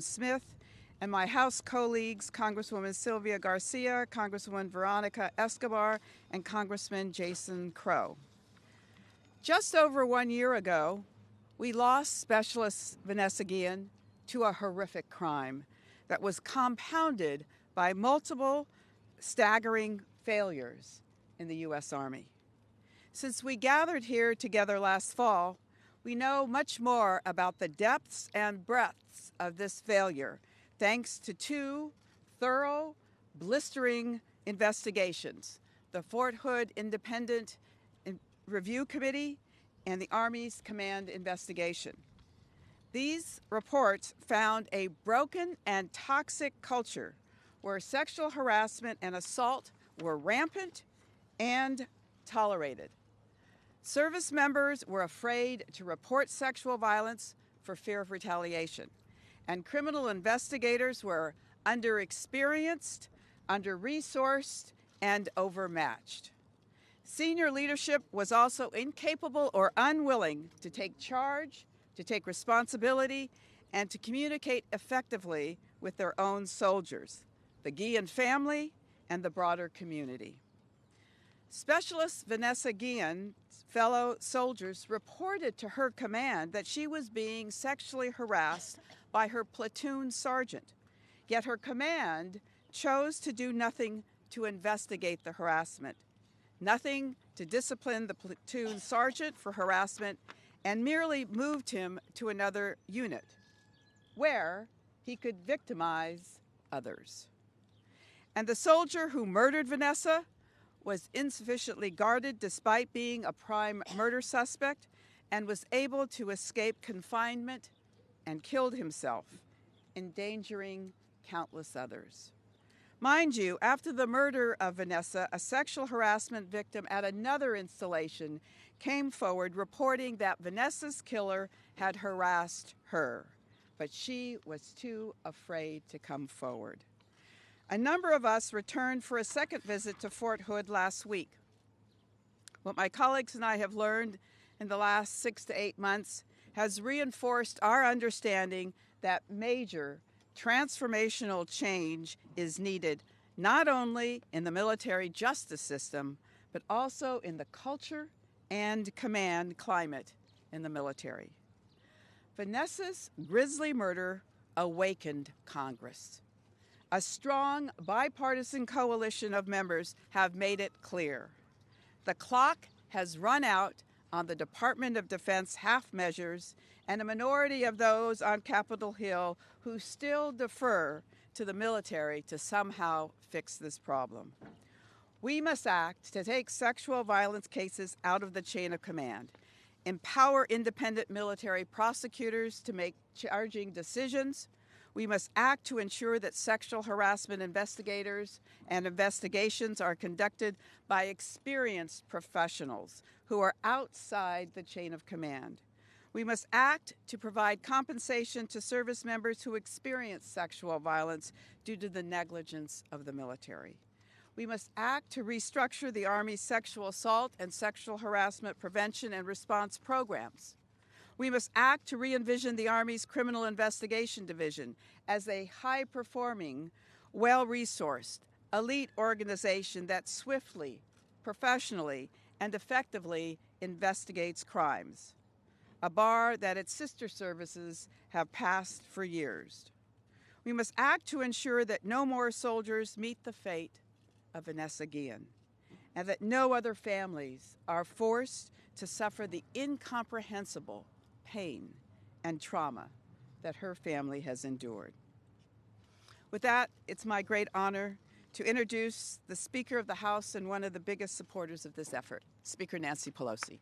Smith, and my House colleagues, Congresswoman Sylvia Garcia, Congresswoman Veronica Escobar, and Congressman Jason Crow. Just over 1 year ago, we lost Specialist Vanessa Guillén to a horrific crime that was compounded by multiple staggering failures in the U.S. Army. Since we gathered here together last fall, we know much more about the depths and breadths of this failure, thanks to two thorough, blistering investigations: the Fort Hood Independent Review Committee and the Army's Command Investigation. These reports found a broken and toxic culture where sexual harassment and assault were rampant and tolerated. Service members were afraid to report sexual violence for fear of retaliation, and criminal investigators were underexperienced, under-resourced, and overmatched. Senior leadership was also incapable or unwilling to take charge, to take responsibility, and to communicate effectively with their own soldiers, the Guillén family, and the broader community. Specialist Vanessa Guillén's fellow soldiers reported to her command that she was being sexually harassed by her platoon sergeant, yet her command chose to do nothing to investigate the harassment, nothing to discipline the platoon sergeant for harassment, and merely moved him to another unit where he could victimize others. And the soldier who murdered Vanessa was insufficiently guarded despite being a prime murder suspect, and was able to escape confinement and killed himself, endangering countless others. Mind you, after the murder of Vanessa, a sexual harassment victim at another installation came forward reporting that Vanessa's killer had harassed her, but she was too afraid to come forward. A number of us returned for a second visit to Fort Hood last week. What my colleagues and I have learned in the last 6 to 8 months has reinforced our understanding that major transformational change is needed, not only in the military justice system, but also in the culture and command climate in the military. Vanessa's grisly murder awakened Congress. A strong bipartisan coalition of members have made it clear. The clock has run out on the Department of Defense half measures and a minority of those on Capitol Hill who still defer to the military to somehow fix this problem. We must act to take sexual violence cases out of the chain of command, empower independent military prosecutors to make charging decisions. We must act to ensure that sexual harassment investigators and investigations are conducted by experienced professionals who are outside the chain of command. We must act to provide compensation to service members who experience sexual violence due to the negligence of the military. We must act to restructure the Army's sexual assault and sexual harassment prevention and response programs. We must act to re-envision the Army's Criminal Investigation Division as a high-performing, well-resourced, elite organization that swiftly, professionally, and effectively investigates crimes, a bar that its sister services have passed for years. We must act to ensure that no more soldiers meet the fate of Vanessa Guillén, and that no other families are forced to suffer the incomprehensible pain and trauma that her family has endured. With that, it's my great honor to introduce the Speaker of the House and one of the biggest supporters of this effort, Speaker Nancy Pelosi.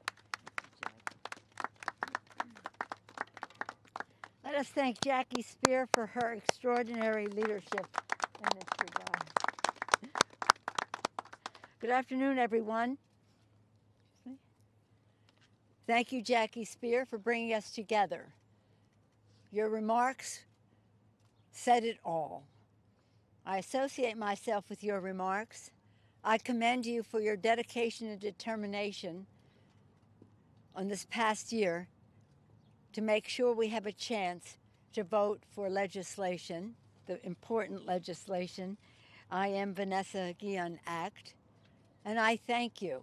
Let us thank Jackie Speer for her extraordinary leadership in this regard. Good afternoon, everyone. Thank you, Jackie Speer, for bringing us together. Your remarks said it all. I associate myself with your remarks. I commend you for your dedication and determination on this past year to make sure we have a chance to vote for legislation, the important legislation, I Am Vanessa Guillén Act, and I thank you.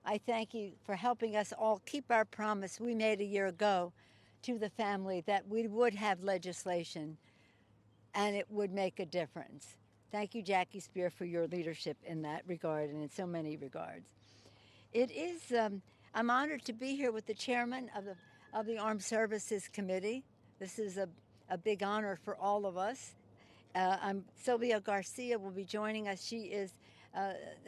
I thank you for helping us all keep our promise we made a year ago to the family that we would have legislation and it would make a difference. Thank you, Jackie Spear, for your leadership in that regard and in so many regards. It is, I'm honored to be here with the chairman of the Armed Services Committee. This is a big honor for all of us. Sylvia Garcia will be joining us. She is,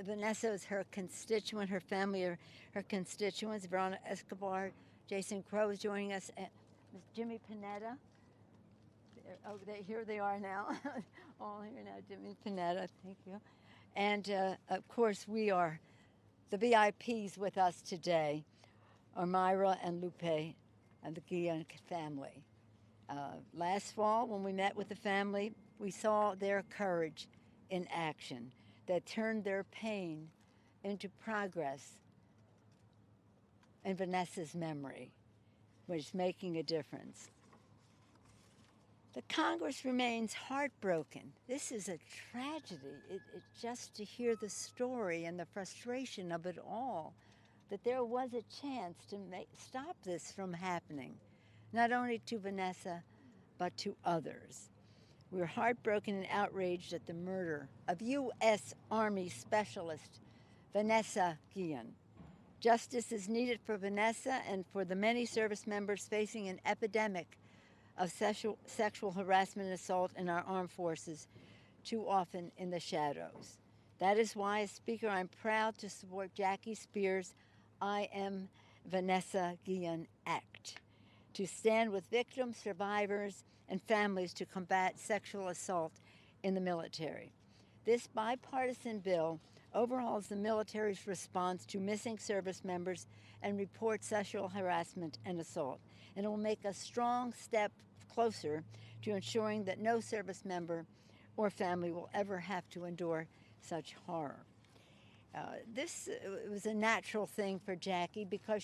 Vanessa is her constituent, her family are her constituents. Veronica Escobar, Jason Crow is joining us. Jimmy Panetta. Oh, here they are now. All here now, Jimmy Panetta, thank you. And of course, we are the VIPs with us today are Myra and Lupe and the Guillén family. Last fall, when we met with the family, we saw their courage in action that turned their pain into progress in Vanessa's memory, which is making a difference. The Congress remains heartbroken. This is a tragedy. Just to hear the story and the frustration of it all, that there was a chance to stop this from happening, not only to Vanessa, but to others. We're heartbroken and outraged at the murder of U.S. Army Specialist Vanessa Guillén. Justice is needed for Vanessa and for the many service members facing an epidemic of sexual harassment and assault in our armed forces, too often in the shadows. That is why, as Speaker, I'm proud to support Jackie Spear's I Am Vanessa Guillén Act, to stand with victims, survivors, and families to combat sexual assault in the military. This bipartisan bill overhauls the military's response to missing service members and reports sexual harassment and assault, and it will make a strong step closer to ensuring that no service member or family will ever have to endure such horror. This was a natural thing for Jackie because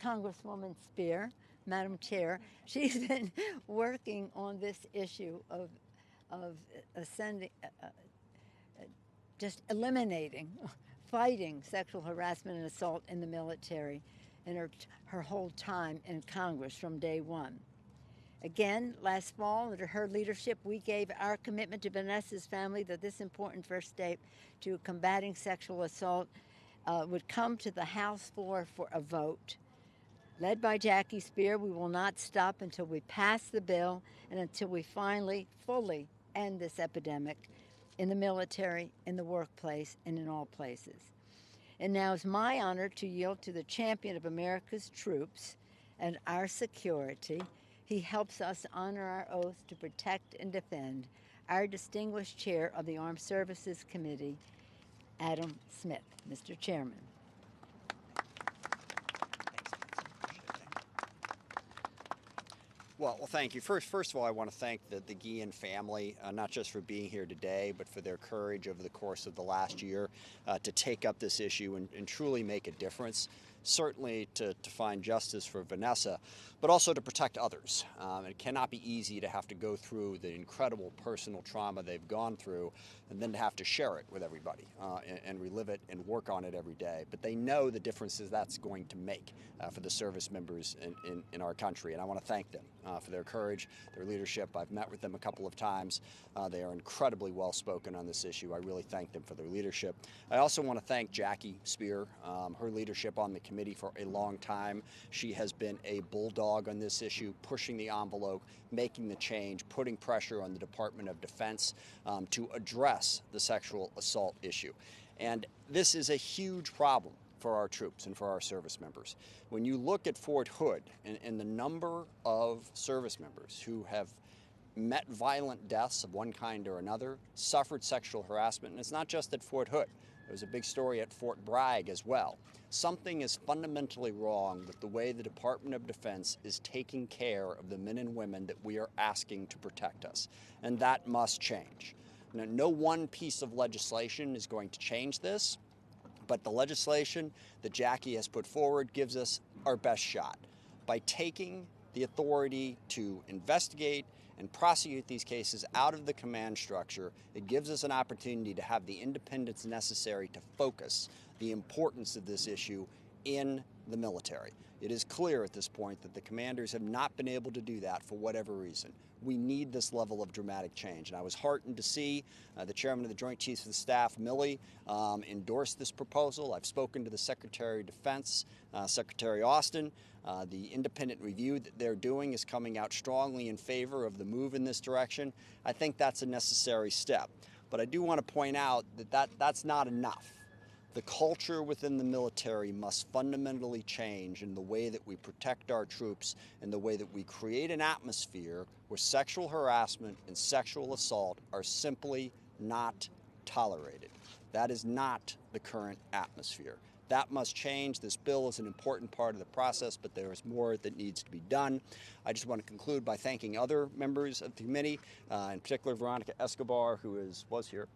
Congresswoman Spear, Madam Chair, she's been working on this issue of just eliminating, fighting sexual harassment and assault in the military in her whole time in Congress from day one. Again, last fall, under her leadership, we gave our commitment to Vanessa's family that this important first step to combating sexual assault would come to the House floor for a vote. Led by Jackie Spear, we will not stop until we pass the bill and until we finally, fully end this epidemic in the military, in the workplace, and in all places. And now it's my honor to yield to the champion of America's troops and our security. He helps us honor our oath to protect and defend, our distinguished chair of the Armed Services Committee, Adam Smith. Mr. Chairman. Well, thank you. First of all, I want to thank the Guillén family, not just for being here today, but for their courage over the course of the last year to take up this issue and truly make a difference. Certainly to find justice for Vanessa, but also to protect others. It cannot be easy to have to go through the incredible personal trauma they've gone through and then to have to share it with everybody and relive it and work on it every day. But they know the differences that's going to make for the service members in our country. And I want to thank them for their courage, their leadership. I've met with them a couple of times. They are incredibly well-spoken on this issue. I really thank them for their leadership. I also want to thank Jackie Spear, her leadership on the committee for a long time. She has been a bulldog on this issue, pushing the envelope, making the change, putting pressure on the Department of Defense to address the sexual assault issue. And this is a huge problem for our troops and for our service members. When you look at Fort Hood and the number of service members who have met violent deaths of one kind or another, suffered sexual harassment, and it's not just at Fort Hood. There was a big story at Fort Bragg as well. Something is fundamentally wrong with the way the Department of Defense is taking care of the men and women that we are asking to protect us, and that must change. Now, no one piece of legislation is going to change this, but the legislation that Jackie has put forward gives us our best shot. By taking the authority to investigate and prosecute these cases out of the command structure. It gives us an opportunity to have the independence necessary to focus the importance of this issue in the military. It is clear at this point that the commanders have not been able to do that for whatever reason. We need this level of dramatic change. And I was heartened to see the chairman of the Joint Chiefs of Staff, Milley, endorse this proposal. I've spoken to the Secretary of Defense, Secretary Austin. The independent review that they're doing is coming out strongly in favor of the move in this direction. I think that's a necessary step. But I do want to point out that that's not enough. The culture within the military must fundamentally change in the way that we protect our troops and the way that we create an atmosphere where sexual harassment and sexual assault are simply not tolerated. That is not the current atmosphere. That must change. This bill is an important part of the process, but there is more that needs to be done. I just want to conclude by thanking other members of the committee, in particular Veronica Escobar, who was here.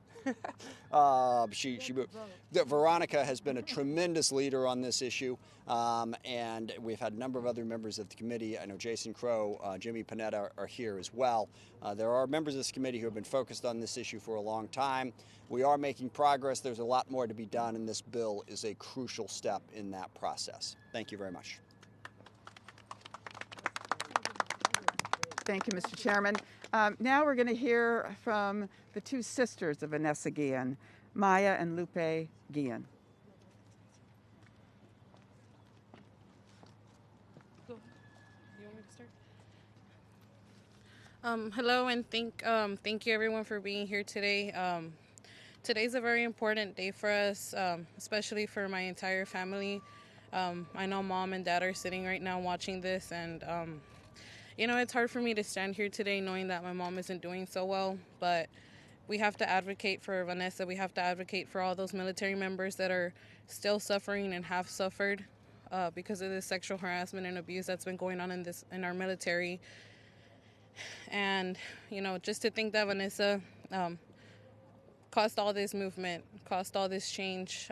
Veronica has been a tremendous leader on this issue, and we've had a number of other members of the committee. I know Jason Crow, Jimmy Panetta are here as well. There are members of this committee who have been focused on this issue for a long time. We are making progress. There's a lot more to be done, and this bill is a crucial step in that process. Thank you very much. Thank you, Mr. Chairman. Now we're going to hear from the two sisters of Vanessa Guillén, Maya and Lupe Guillén. Cool. You want me to start? Hello, and thank you everyone for being here today. Today's a very important day for us, especially for my entire family. I know Mom and Dad are sitting right now watching this, and you know, it's hard for me to stand here today knowing that my mom isn't doing so well, but we have to advocate for Vanessa. We have to advocate for all those military members that are still suffering and have suffered because of this sexual harassment and abuse that's been going on in our military. And, you know, just to think that Vanessa caused all this movement, caused all this change,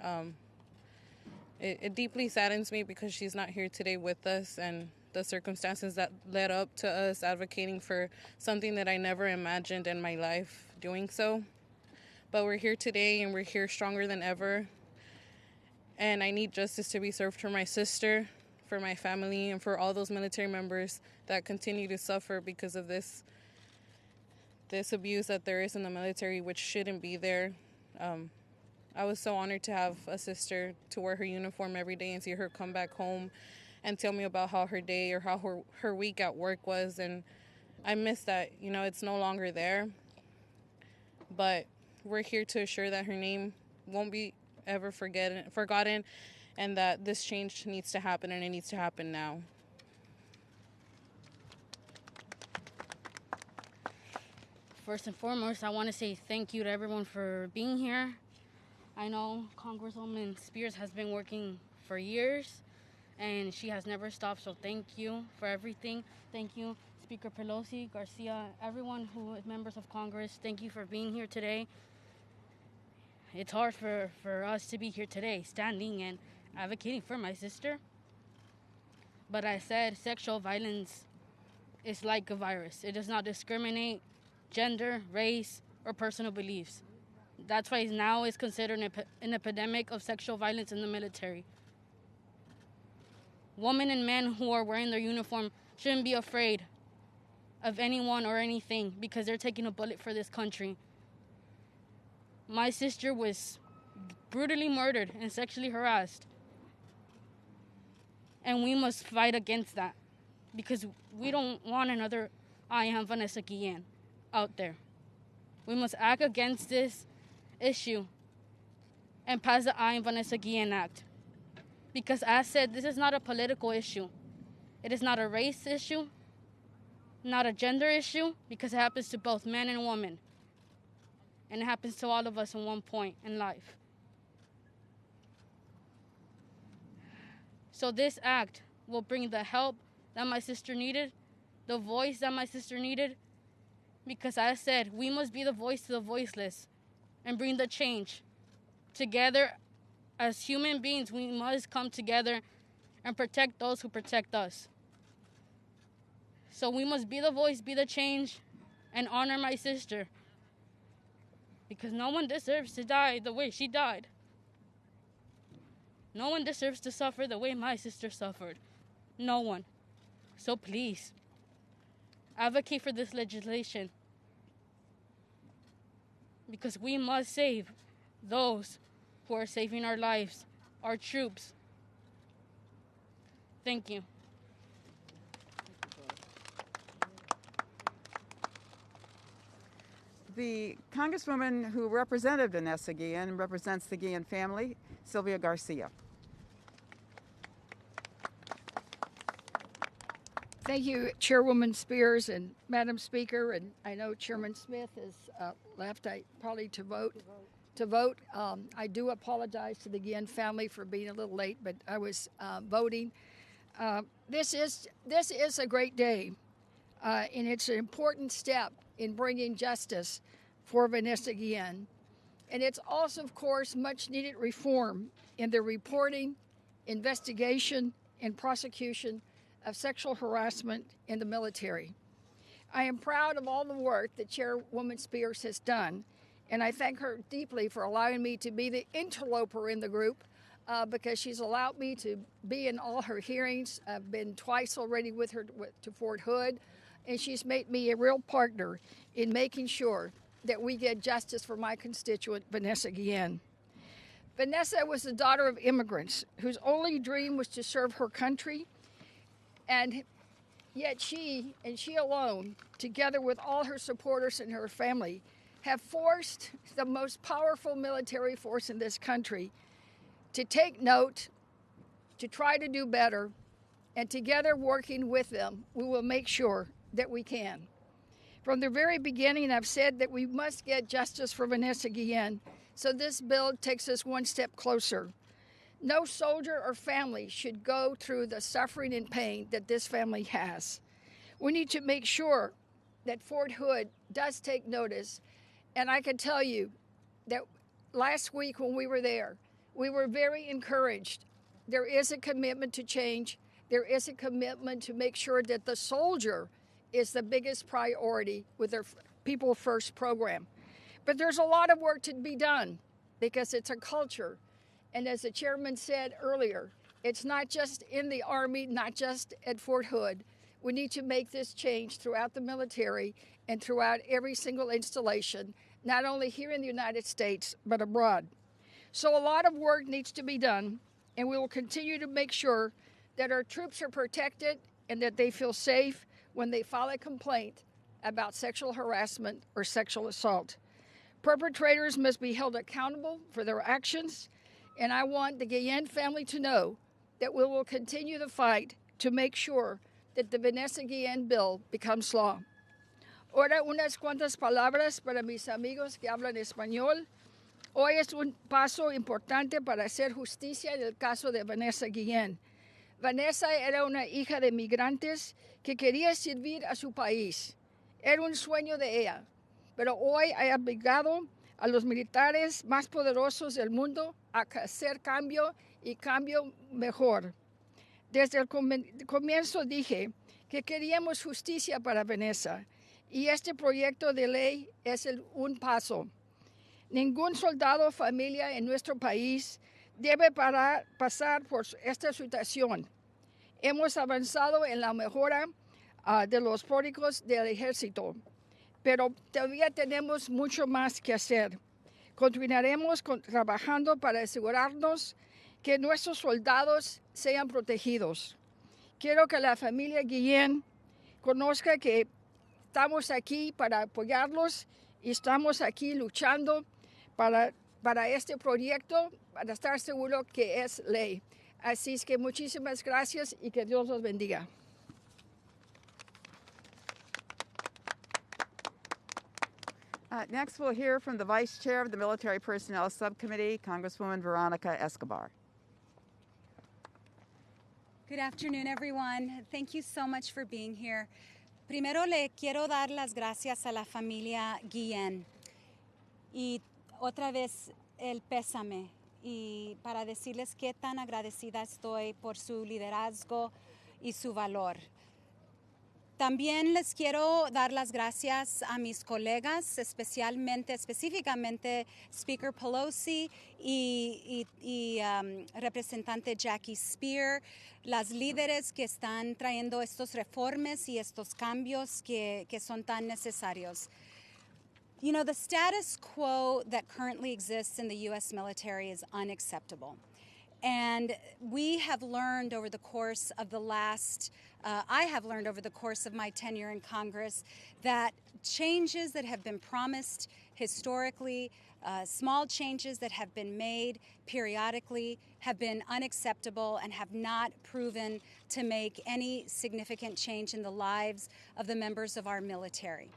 it deeply saddens me because she's not here today with us, and the circumstances that led up to us advocating for something that I never imagined in my life doing so. But we're here today, and we're here stronger than ever. And I need justice to be served for my sister, for my family, and for all those military members that continue to suffer because of this abuse that there is in the military, which shouldn't be there. I was so honored to have a sister to wear her uniform every day and see her come back home and tell me about how her day or how her week at work was. And I miss that. You know, it's no longer there. But we're here to assure that her name won't be ever forgotten, and that this change needs to happen, and it needs to happen now. First and foremost, I want to say thank you to everyone for being here. I know Congresswoman Spears has been working for years, and she has never stopped, so thank you for everything. Thank you, Speaker Pelosi, Garcia, everyone who is members of Congress. Thank you for being here today. It's hard for us to be here today, standing and advocating for my sister. But I said sexual violence is like a virus. It does not discriminate gender, race, or personal beliefs. That's why now it's considered an epidemic of sexual violence in the military. Women and men who are wearing their uniform shouldn't be afraid of anyone or anything because they're taking a bullet for this country. My sister was brutally murdered and sexually harassed. And we must fight against that because we don't want another I am Vanessa Guillén out there. We must act against this issue and pass the I am Vanessa Guillén Act. Because as said, this is not a political issue. It is not a race issue, not a gender issue, because it happens to both men and women. And it happens to all of us at one point in life. So this act will bring the help that my sister needed, the voice that my sister needed, because as said, we must be the voice to the voiceless and bring the change. Together, as human beings, we must come together and protect those who protect us. So we must be the voice, be the change, and honor my sister. Because no one deserves to die the way she died. No one deserves to suffer the way my sister suffered. No one. So please, advocate for this legislation. Because we must save those who are saving our lives, our troops. Thank you. The Congresswoman who represented Vanessa Guillén and represents the Guillén family, Sylvia Garcia. Thank you, Chairwoman Spears and Madam Speaker, and I know Chairman Smith has left. Probably to vote. I do apologize to the Guillén family for being a little late, but I was voting. This is a great day, and it's an important step in bringing justice for Vanessa Guillén. And it's also, of course, much-needed reform in the reporting, investigation, and prosecution of sexual harassment in the military. I am proud of all the work that Chairwoman Spears has done, and I thank her deeply for allowing me to be the interloper in the group because she's allowed me to be in all her hearings. I've been twice already with her to Fort Hood, and she's made me a real partner in making sure that we get justice for my constituent, Vanessa Guillén. Vanessa was the daughter of immigrants whose only dream was to serve her country, and yet she, and she alone, together with all her supporters and her family, have forced the most powerful military force in this country to take note, to try to do better, and together working with them, we will make sure that we can. From the very beginning, I've said that we must get justice for Vanessa Guillén, so this bill takes us one step closer. No soldier or family should go through the suffering and pain that this family has. We need to make sure that Fort Hood does take notice. And I can tell you that last week when we were there, we were very encouraged. There is a commitment to change. There is a commitment to make sure that the soldier is the biggest priority with their People First program. But there's a lot of work to be done because it's a culture. And as the chairman said earlier, it's not just in the Army, not just at Fort Hood. We need to make this change throughout the military and throughout every single installation, not only here in the United States, but abroad. So a lot of work needs to be done, and we will continue to make sure that our troops are protected and that they feel safe when they file a complaint about sexual harassment or sexual assault. Perpetrators must be held accountable for their actions, and I want the Guillén family to know that we will continue the fight to make sure that the Vanessa Guillén bill becomes law. Ahora unas cuantas palabras para mis amigos que hablan español. Hoy es un paso importante para hacer justicia en el caso de Vanessa Guillén. Vanessa era una hija de migrantes que quería servir a su país. Era un sueño de ella, pero hoy ha obligado a los militares más poderosos del mundo a hacer cambio y cambio mejor. Desde el comienzo dije que queríamos justicia para Vanessa y este proyecto de ley es un paso. Ningún soldado o familia en nuestro país debe pasar por esta situación. Hemos avanzado en la mejora de los pródigos del ejército, pero todavía tenemos mucho más que hacer. Continuaremos trabajando para asegurarnos que nuestros soldados sean protegidos. Quiero que la familia Guillén conozca que estamos aquí para apoyarlos y estamos aquí luchando para este proyecto, para estar seguro que es ley. Así es que muchísimas gracias y que Dios los bendiga. Next, we'll hear from the Vice Chair of the Military Personnel Subcommittee, Congresswoman Veronica Escobar. Good afternoon, everyone. Thank you so much for being here. Primero le quiero dar las gracias a la familia Guillén y otra vez el pésame y para decirles qué tan agradecida estoy por su liderazgo y su valor. También les quiero dar las gracias a mis colegas, específicamente Speaker Pelosi y representante Jackie Spear, las líderes que están trayendo estos reformas y estos cambios que son tan necesarios. You know, the status quo that currently exists in the U.S. military is unacceptable. And we have learned over the course of I have learned over the course of my tenure in Congress that changes that have been promised historically, small changes that have been made periodically, have been unacceptable and have not proven to make any significant change in the lives of the members of our military.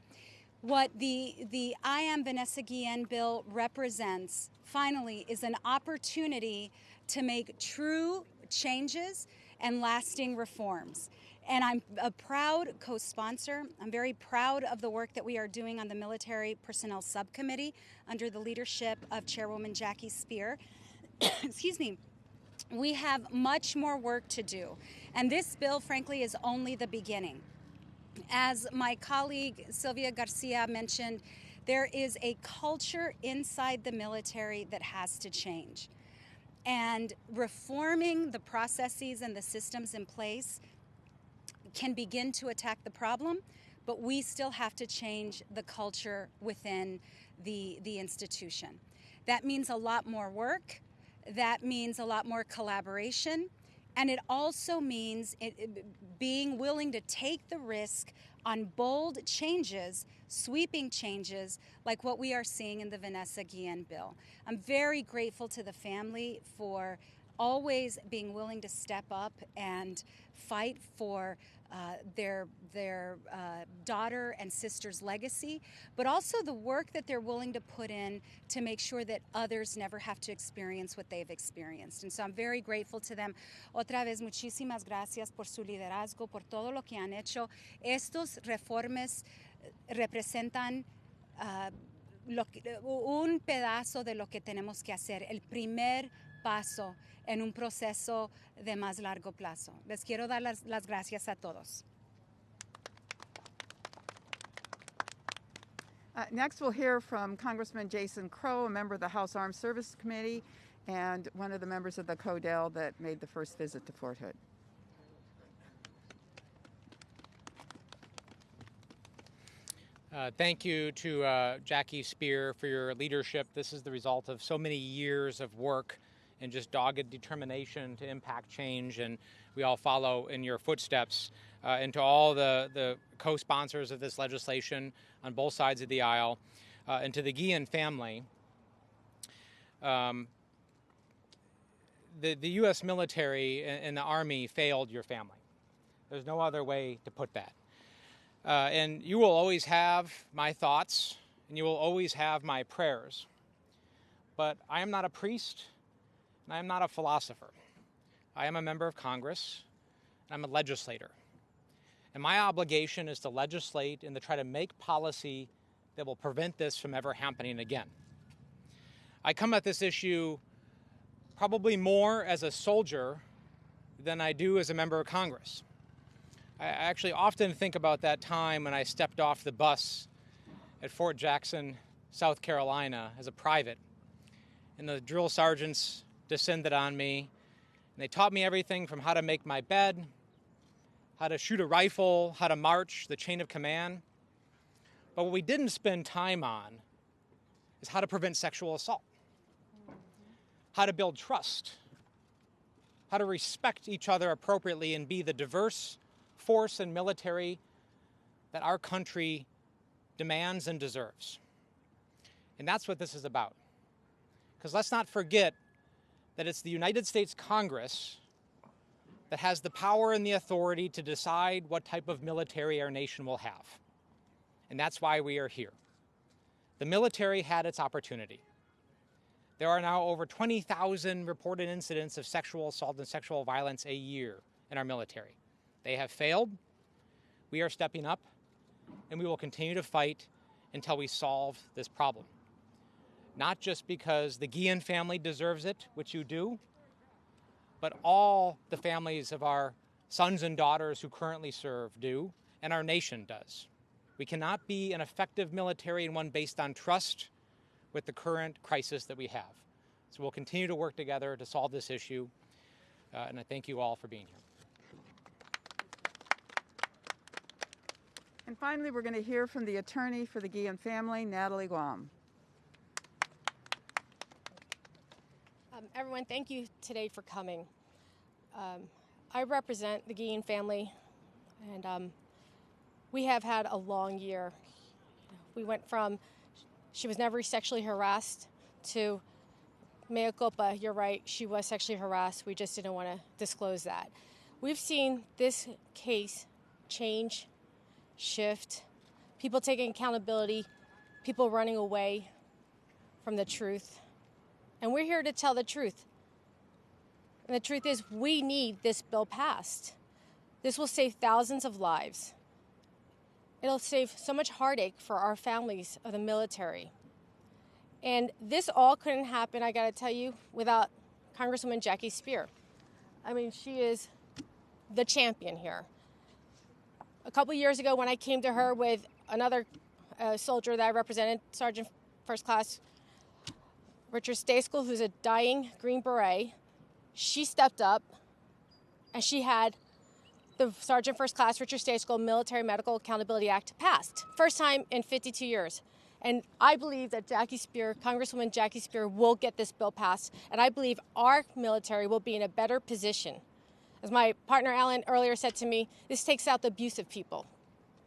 What the I Am Vanessa Guillén bill represents, finally, is an opportunity to make true changes and lasting reforms. And I'm a proud co-sponsor. I'm very proud of the work that we are doing on the Military Personnel Subcommittee under the leadership of Chairwoman Jackie Spear. Excuse me. We have much more work to do. And this bill, frankly, is only the beginning. As my colleague Sylvia Garcia mentioned, there is a culture inside the military that has to change. And reforming the processes and the systems in place can begin to attack the problem, but we still have to change the culture within the institution. That means a lot more work. That means a lot more collaboration. And it also means being willing to take the risk on bold changes, sweeping changes, like what we are seeing in the Vanessa Guillén bill. I'm very grateful to the family for always being willing to step up and fight for their daughter and sister's legacy, but also the work that they're willing to put in to make sure that others never have to experience what they've experienced. And so I'm very grateful to them. Otra vez, muchísimas gracias por su liderazgo, por todo lo que han hecho. Estos reformas representan un pedazo de lo que tenemos que hacer, el primer paso en un proceso de más largo plazo. Les quiero dar las gracias a todos. Next, we'll hear from Congressman Jason Crow, a member of the House Armed Services Committee and one of the members of the CODEL that made the first visit to Fort Hood. Thank you to Jackie Spear for your leadership. This is the result of so many years of work and just dogged determination to impact change, and we all follow in your footsteps. And to all the co-sponsors of this legislation on both sides of the aisle, and to the Guillén family, the U.S. military and the Army failed your family. There's no other way to put that. And you will always have my thoughts, and you will always have my prayers. But I am not a priest, and I am not a philosopher. I am a member of Congress, and I'm a legislator. And my obligation is to legislate and to try to make policy that will prevent this from ever happening again. I come at this issue probably more as a soldier than I do as a member of Congress. I actually often think about that time when I stepped off the bus at Fort Jackson, South Carolina, as a private. And the drill sergeants descended on me, and they taught me everything from how to make my bed, how to shoot a rifle, how to march, the chain of command. But what we didn't spend time on is how to prevent sexual assault, how to build trust, how to respect each other appropriately and be the diverse force and military that our country demands and deserves. And that's what this is about. Because let's not forget that it's the United States Congress that has the power and the authority to decide what type of military our nation will have. And that's why we are here. The military had its opportunity. There are now over 20,000 reported incidents of sexual assault and sexual violence a year in our military. They have failed. We are stepping up, and we will continue to fight until we solve this problem. Not just because the Guillén family deserves it, which you do, but all the families of our sons and daughters who currently serve do, and our nation does. We cannot be an effective military and one based on trust with the current crisis that we have. So we'll continue to work together to solve this issue, and I thank you all for being here. And finally, we're going to hear from the attorney for the Guillén family, Natalie Guam. Everyone, thank you today for coming. I represent the Guillén family, and we have had a long year. We went from she was never sexually harassed to mea culpa, you're right, she was sexually harassed. We just didn't want to disclose that. We've seen this case change, shift, people taking accountability, people running away from the truth. And we're here to tell the truth. And the truth is, we need this bill passed. This will save thousands of lives. It'll save so much heartache for our families of the military. And this all couldn't happen, I gotta tell you, without Congresswoman Jackie Spear. I mean, she is the champion here. A couple years ago, when I came to her with another soldier that I represented, Sergeant First Class Richard Stacekel, who's a dying Green Beret, she stepped up and she had the Sergeant First Class Richard Stacekel Military Medical Accountability Act passed. First time in 52 years. And I believe that Jackie Spear, Congresswoman Jackie Spear, will get this bill passed. And I believe our military will be in a better position. As my partner Alan earlier said to me, this takes out the abusive people.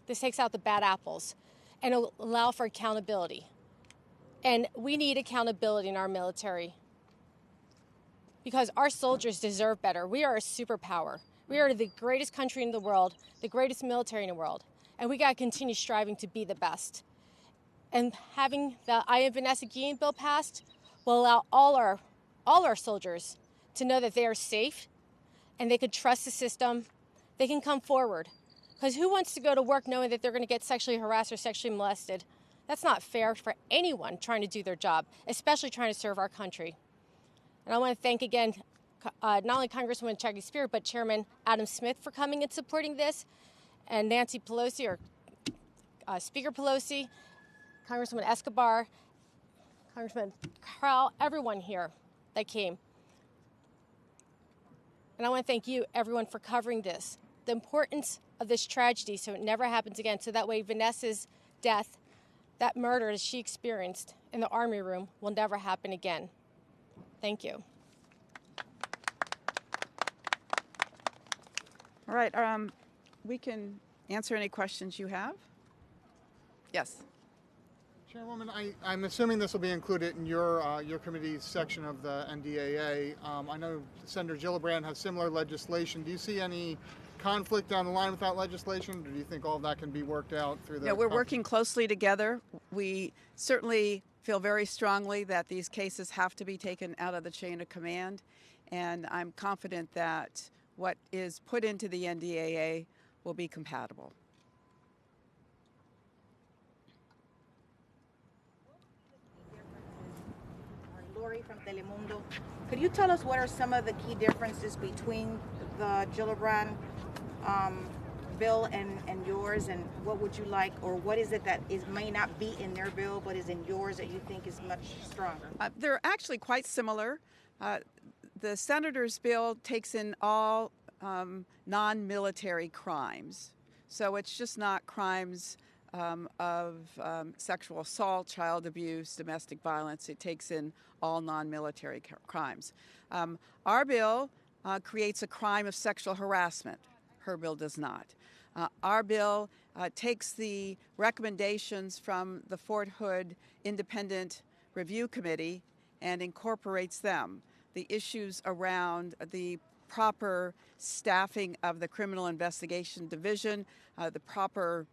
This takes out the bad apples. And it'll allow for accountability. And we need accountability in our military because our soldiers deserve better. We are a superpower. We are the greatest country in the world, the greatest military in the world, and we got to continue striving to be the best. And having the I Am Vanessa Guillén bill passed will allow all our soldiers to know that they are safe and they can trust the system. They can come forward. Because who wants to go to work knowing that they're going to get sexually harassed or sexually molested? That's not fair for anyone trying to do their job, especially trying to serve our country. And I want to thank again not only Congresswoman Jackie Spear, but Chairman Adam Smith for coming and supporting this, and Nancy Pelosi, or Speaker Pelosi, Congresswoman Escobar, Congressman Crowell, everyone here that came. And I want to thank you, everyone, for covering this. The importance of this tragedy so it never happens again, so that way Vanessa's death, that murder that she experienced in the Army room, will never happen again. Thank you. All right, we can answer any questions you have. Yes. Chairwoman, I'm assuming this will be included in your committee's section of the NDAA. I know Senator Gillibrand has similar legislation. Do you see any conflict down the line with that legislation, or do you think all of that can be worked out through the... Yeah, we're working closely together. We certainly feel very strongly that these cases have to be taken out of the chain of command, and I'm confident that what is put into the NDAA will be compatible. Lori from Telemundo. Could you tell us what are some of the key differences between the Gillibrand bill and yours, and what would you like, or what is it that may not be in their bill but is in yours that you think is much stronger? They're actually quite similar. The senator's bill takes in all non-military crimes, so it's just not crimes of sexual assault, child abuse, domestic violence. It takes in all non-military crimes. Our bill creates a crime of sexual harassment. Her bill does not. Our bill takes the recommendations from the Fort Hood Independent Review Committee and incorporates them. The issues around the proper staffing of the Criminal Investigation Division, the proper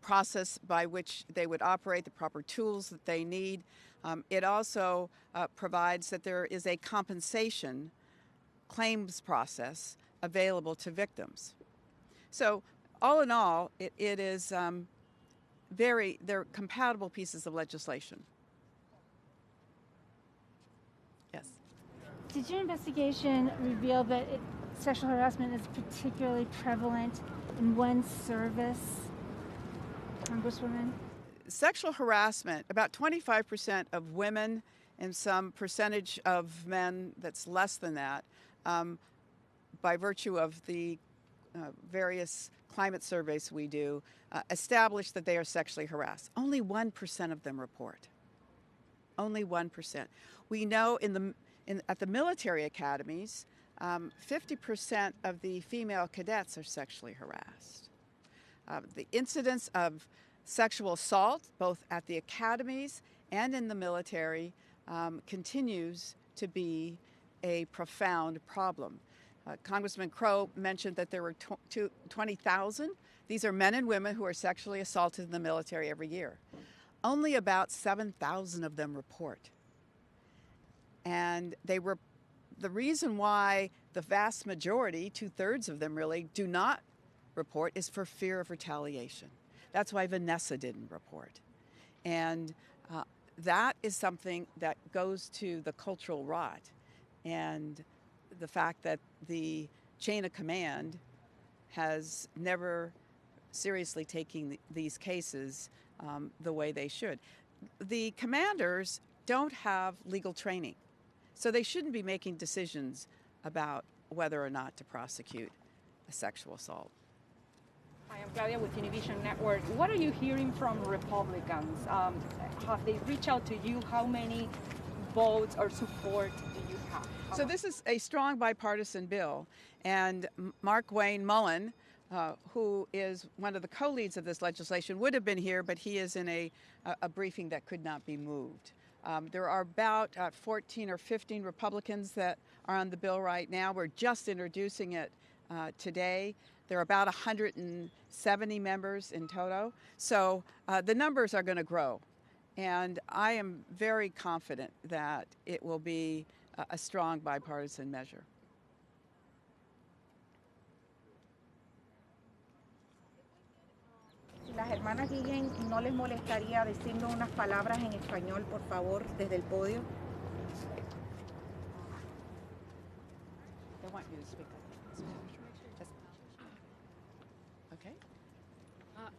process by which they would operate, the proper tools that they need. It also provides that there is a compensation claims process available to victims. So all in all, it is they're compatible pieces of legislation. Yes. Did your investigation reveal that sexual harassment is particularly prevalent in one's service, Congresswoman? Sexual harassment, about 25% of women and some percentage of men that's less than that, by virtue of the various climate surveys we do, establish that they are sexually harassed. Only 1% of them report. Only 1%. We know at the military academies, 50% of the female cadets are sexually harassed. The incidence of sexual assault, both at the academies and in the military, continues to be a profound problem. Congressman Crow mentioned that there were 20,000. These are men and women who are sexually assaulted in the military every year. Only about 7,000 of them report. And the reason why the vast majority, 2/3 of them really, do not report is for fear of retaliation. That's why Vanessa didn't report. And that is something that goes to the cultural rot and the fact that the chain of command has never seriously taken these cases the way they should. The commanders don't have legal training, so they shouldn't be making decisions about whether or not to prosecute a sexual assault. Hi, I'm Claudia with Univision Network. What are you hearing from Republicans? Have they reached out to you? How many votes or support do you have? So this is a strong bipartisan bill, and Mark Wayne Mullen, who is one of the co-leads of this legislation, would have been here, but he is in a briefing that could not be moved. There are about 14 or 15 Republicans that are on the bill right now. We're just introducing it today. There are about 170 members in total. So the numbers are going to grow. And I am very confident that it will be a strong bipartisan measure. Las hermanas Guillén, ¿no les molestaría decirnos unas palabras en español, por favor, desde el podio? They want you to speak Okay.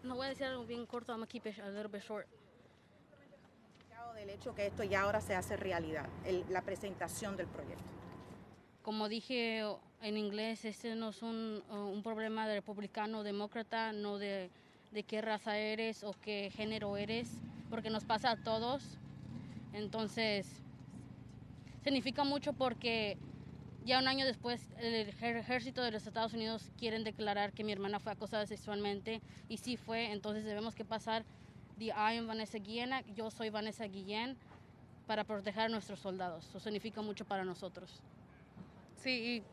No voy a decir algo bien corto. I'm going to keep it a little bit short. Del hecho que esto ya ahora se hace realidad, la presentación del proyecto. Como dije en inglés, este no es un problema de republicano o demócrata, no de qué raza eres o qué género eres, porque nos pasa a todos. Entonces, significa mucho porque ya un año después el ejército de los Estados Unidos quieren declarar que mi hermana fue acosada sexualmente, y sí fue. Entonces debemos que pasar I am Vanessa Guillén, yo soy Vanessa Guillén, para proteger a nuestros soldados. Eso significa mucho para nosotros. Sí, y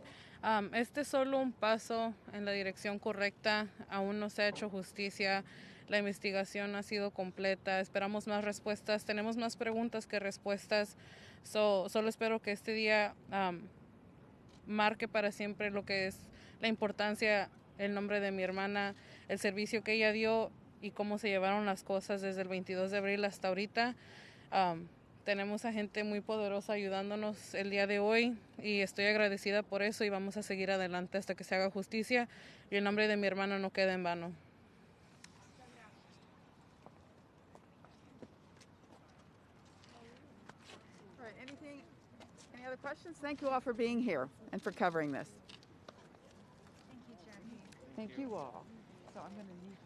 este es solo un paso en la dirección correcta. Aún no se ha hecho justicia. La investigación ha sido completa. Esperamos más respuestas. Tenemos más preguntas que respuestas. Solo espero que este día marque para siempre lo que es la importancia, el nombre de mi hermana, el servicio que ella dio y cómo se llevaron las cosas desde el 22 de abril hasta ahorita. Tenemos a gente muy poderosa ayudándonos el día de hoy y estoy agradecida por eso, y vamos a seguir adelante hasta que se haga justicia y el nombre de mi hermano no quede en vano. All right, any other questions? Thank you all for being here and for covering this. Thank you, Jackie. Thank you all. So I'm going to need